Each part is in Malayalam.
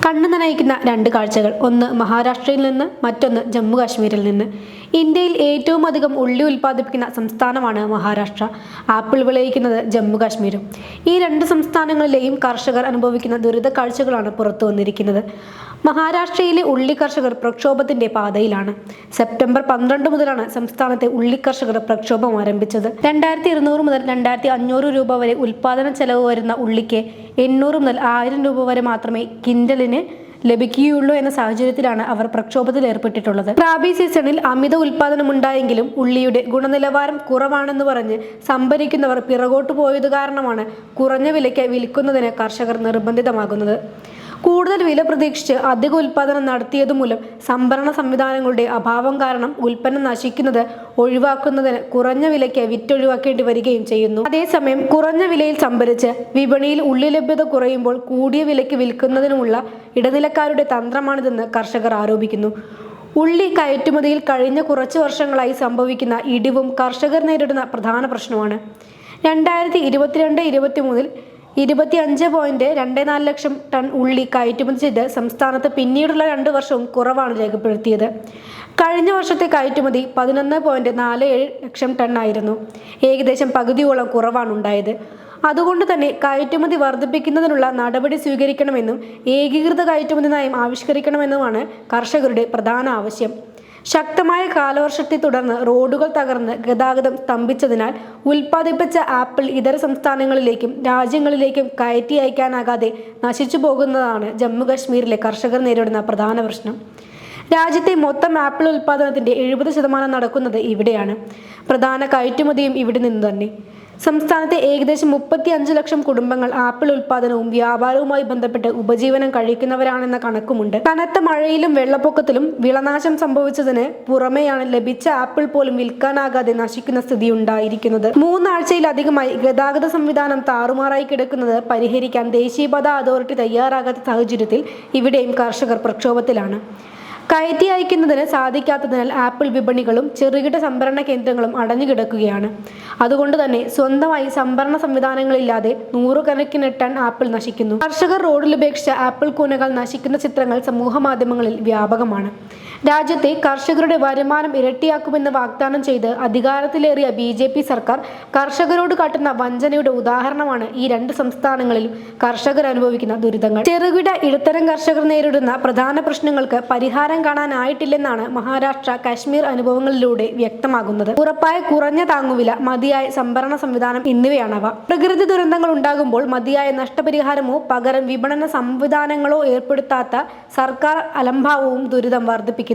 കണ്ണു നനയിക്കുന്ന രണ്ട് കാഴ്ചകൾ, ഒന്ന് മഹാരാഷ്ട്രയിൽ നിന്ന്, മറ്റൊന്ന് ജമ്മു കാശ്മീരിൽ നിന്ന്. ഇന്ത്യയിൽ ഏറ്റവും അധികം ഉള്ളി ഉൽപ്പാദിപ്പിക്കുന്ന സംസ്ഥാനമാണ് മഹാരാഷ്ട്ര. ആപ്പിൾ വിളയിക്കുന്നത് ജമ്മു കാശ്മീരും. ഈ രണ്ട് സംസ്ഥാനങ്ങളിലെയും കർഷകർ അനുഭവിക്കുന്ന ദുരിത കാഴ്ചകളാണ് പുറത്തു വന്നിരിക്കുന്നത്. മഹാരാഷ്ട്രയിലെ ഉള്ളി കർഷകർ പ്രക്ഷോഭത്തിന്റെ പാതയിലാണ്. സെപ്റ്റംബർ 12 മുതലാണ് സംസ്ഥാനത്തെ ഉള്ളി കർഷകർ പ്രക്ഷോഭം ആരംഭിച്ചത്. 2200 മുതൽ 2500 രൂപ വരെ ഉൽപാദന ചെലവ് വരുന്ന ഉള്ളിക്ക് 800 മുതൽ 1000 രൂപ വരെ മാത്രമേ കിൻഡലിന് ലഭിക്കുകയുള്ളൂ എന്ന സാഹചര്യത്തിലാണ് അവർ പ്രക്ഷോഭത്തിൽ ഏർപ്പെട്ടിട്ടുള്ളത്. റാബി സീസണിൽ അമിത ഉൽപാദനമുണ്ടായെങ്കിലും ഉള്ളിയുടെ ഗുണനിലവാരം കുറവാണെന്ന് പറഞ്ഞ് സംഭരിക്കുന്നവർ പിറകോട്ടു പോയത് കാരണമാണ് കുറഞ്ഞ വിലയ്ക്ക് വിൽക്കുന്നതിന് കർഷകർ നിർബന്ധിതമാകുന്നത്. കൂടുതൽ വില പ്രതീക്ഷിച്ച് അധിക ഉൽപാദനം നടത്തിയതുമൂലം സംഭരണ സംവിധാനങ്ങളുടെ അഭാവം കാരണം ഉൽപ്പന്നം നശിക്കുന്നത് ഒഴിവാക്കുന്നതിന് കുറഞ്ഞ വിലയ്ക്ക് വിറ്റൊഴിവാക്കേണ്ടി വരികയും ചെയ്യുന്നു. അതേസമയം കുറഞ്ഞ വിലയിൽ സംഭരിച്ച് വിപണിയിൽ ഉള്ളി ലഭ്യത കുറയുമ്പോൾ കൂടിയ വിലയ്ക്ക് വിൽക്കുന്നതിനുമുള്ള ഇടനിലക്കാരുടെ തന്ത്രമാണിതെന്ന് കർഷകർ ആരോപിക്കുന്നു. ഉള്ളി കയറ്റുമതിയിൽ കഴിഞ്ഞ കുറച്ച് വർഷങ്ങളായി സംഭവിക്കുന്ന ഇടിവും കർഷകർ നേരിടുന്ന പ്രധാന പ്രശ്നമാണ്. 2022-23 25.24 ലക്ഷം ടൺ ഉള്ളി കയറ്റുമതി ചെയ്ത് സംസ്ഥാനത്ത് പിന്നീടുള്ള 2 വർഷവും കുറവാണ് രേഖപ്പെടുത്തിയത്. കഴിഞ്ഞ വർഷത്തെ കയറ്റുമതി 11.47 ലക്ഷം ടൺ ആയിരുന്നു. ഏകദേശം പകുതിയോളം കുറവാണ് ഉണ്ടായത്. അതുകൊണ്ട് തന്നെ കയറ്റുമതി വർദ്ധിപ്പിക്കുന്നതിനുള്ള നടപടി സ്വീകരിക്കണമെന്നും ഏകീകൃത കയറ്റുമതി നയം ആവിഷ്കരിക്കണമെന്നുമാണ് കർഷകരുടെ പ്രധാന ആവശ്യം. ശക്തമായ കാലവർഷത്തെ തുടർന്ന് റോഡുകൾ തകർന്ന് ഗതാഗതം സ്തംഭിച്ചതിനാൽ ഉൽപ്പാദിപ്പിച്ച ആപ്പിൾ ഇതര സംസ്ഥാനങ്ങളിലേക്കും രാജ്യങ്ങളിലേക്കും കയറ്റി അയക്കാനാകാതെ നശിച്ചു പോകുന്നതാണ് ജമ്മു കാശ്മീരിലെ കർഷകർ നേരിടുന്ന പ്രധാന പ്രശ്നം. രാജ്യത്തെ മൊത്തം ആപ്പിൾ ഉൽപ്പാദനത്തിന്റെ 70% നടക്കുന്നത് ഇവിടെയാണ്. പ്രധാന കയറ്റുമതിയും ഇവിടെ നിന്ന് തന്നെ. സംസ്ഥാനത്തെ ഏകദേശം 35 ലക്ഷം കുടുംബങ്ങൾ ആപ്പിൾ ഉൽപ്പാദനവും വ്യാപാരവുമായി ബന്ധപ്പെട്ട് ഉപജീവനം കഴിക്കുന്നവരാണെന്ന കണക്കുമുണ്ട്. കനത്ത മഴയിലും വെള്ളപ്പൊക്കത്തിലും വിളനാശം സംഭവിച്ചതിന് പുറമെയാണ് ലഭിച്ച ആപ്പിൾ പോലും വിൽക്കാനാകാതെ നശിക്കുന്ന സ്ഥിതി ഉണ്ടായിരിക്കുന്നത്. 3 ആഴ്ചയിലധികമായി ഗതാഗത സംവിധാനം താറുമാറായി കിടക്കുന്നത് പരിഹരിക്കാൻ ദേശീയപാത അതോറിറ്റി തയ്യാറാകാത്ത സാഹചര്യത്തിൽ ഇവിടെയും കർഷകർ പ്രക്ഷോഭത്തിലാണ്. കയറ്റി അയക്കുന്നതിന് സാധിക്കാത്തതിനാൽ ആപ്പിൾ വിപണികളും ചെറുകിട സംഭരണ കേന്ദ്രങ്ങളും അടഞ്ഞുകിടക്കുകയാണ്. അതുകൊണ്ട് തന്നെ സ്വന്തമായി സംഭരണ സംവിധാനങ്ങളില്ലാതെ 100 കണക്കിന് ടൺ ആപ്പിൾ നശിക്കുന്നു. കർഷകർ റോഡിലുപേക്ഷിച്ച ആപ്പിൾ കൂനകൾ നശിക്കുന്ന ചിത്രങ്ങൾ സമൂഹ മാധ്യമങ്ങളിൽ വ്യാപകമാണ്. രാജ്യത്തെ കർഷകരുടെ വരുമാനം ഇരട്ടിയാക്കുമെന്ന് വാഗ്ദാനം ചെയ്ത് അധികാരത്തിലേറിയ BJP സർക്കാർ കർഷകരോട് കാട്ടുന്ന വഞ്ചനയുടെ ഉദാഹരണമാണ് ഈ 2 സംസ്ഥാനങ്ങളിലും കർഷകർ അനുഭവിക്കുന്ന ദുരിതങ്ങൾ. ചെറുകിട ഇടത്തരം കർഷകർ നേരിടുന്ന പ്രധാന പ്രശ്നങ്ങൾക്ക് പരിഹാരം കാണാനായിട്ടില്ലെന്നാണ് മഹാരാഷ്ട്ര, കശ്മീർ അനുഭവങ്ങളിലൂടെ വ്യക്തമാകുന്നത്. ഉറപ്പായ കുറഞ്ഞ താങ്ങുവില, മതിയായ സംഭരണ സംവിധാനം എന്നിവയാണവ. പ്രകൃതി ദുരന്തങ്ങൾ ഉണ്ടാകുമ്പോൾ മതിയായ നഷ്ടപരിഹാരമോ പകരം വിപണന സംവിധാനങ്ങളോ ഏർപ്പെടുത്താത്ത സർക്കാർ അലംഭാവവും ദുരിതം വർദ്ധിപ്പിക്കുന്നു.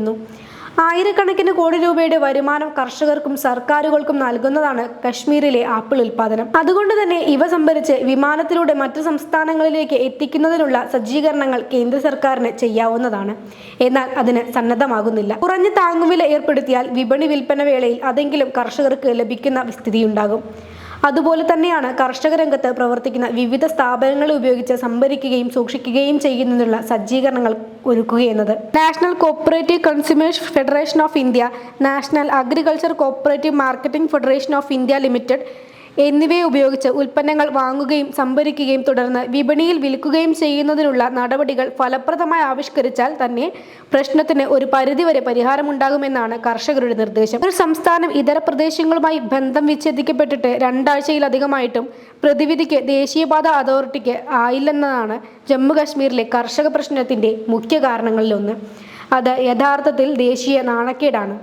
ആയിരക്കണക്കിന് കോടി രൂപയുടെ വരുമാനം കർഷകർക്കും സർക്കാരുകൾക്കും നൽകുന്നതാണ് കശ്മീരിലെ ആപ്പിൾ ഉൽപ്പാദനം. അതുകൊണ്ട് തന്നെ ഇവ സംഭരിച്ച് വിമാനത്തിലൂടെ മറ്റു സംസ്ഥാനങ്ങളിലേക്ക് എത്തിക്കുന്നതിനുള്ള സജ്ജീകരണങ്ങൾ കേന്ദ്ര സർക്കാരിന് ചെയ്യാവുന്നതാണ്. എന്നാൽ അതിന് സന്നദ്ധമാകുന്നില്ല. കുറഞ്ഞ താങ്ങുവില ഏർപ്പെടുത്തിയാൽ വിപണി വിൽപ്പന വേളയിൽ അതെങ്കിലും കർഷകർക്ക് ലഭിക്കുന്ന സ്ഥിതിയുണ്ടാകും. അതുപോലെ തന്നെയാണ് കർഷക രംഗത്ത് പ്രവർത്തിക്കുന്ന വിവിധ സ്ഥാപനങ്ങളെ ഉപയോഗിച്ച് സംഭരിക്കുകയും സൂക്ഷിക്കുകയും ചെയ്യുന്നതിനുള്ള സജ്ജീകരണങ്ങൾ ഒരുക്കുകയെന്നത്. National cooperative consumers federation of India, national agriculture cooperative marketing federation of India limited എന്നിവയെ ഉപയോഗിച്ച് ഉൽപ്പന്നങ്ങൾ വാങ്ങുകയും സംഭരിക്കുകയും തുടർന്ന് വിപണിയിൽ വിൽക്കുകയും ചെയ്യുന്നതിനുള്ള നടപടികൾ ഫലപ്രദമായി ആവിഷ്കരിച്ചാൽ തന്നെ പ്രശ്നത്തിന് ഒരു പരിധിവരെ പരിഹാരമുണ്ടാകുമെന്നാണ് കർഷകരുടെ നിർദ്ദേശം. ഒരു സംസ്ഥാനം ഇതര പ്രദേശങ്ങളുമായി ബന്ധം വിച്ഛേദിക്കപ്പെട്ടിട്ട് 2 ആഴ്ചയിലധികമായിട്ടും പ്രതിവിധിക്ക് ദേശീയപാത അതോറിറ്റിക്ക് ആയില്ലെന്നതാണ് ജമ്മു കാശ്മീരിലെ കർഷക പ്രശ്നത്തിന്റെ മുഖ്യ കാരണങ്ങളിലൊന്ന്. അത് യഥാർത്ഥത്തിൽ ദേശീയ നാണക്കേടാണ്.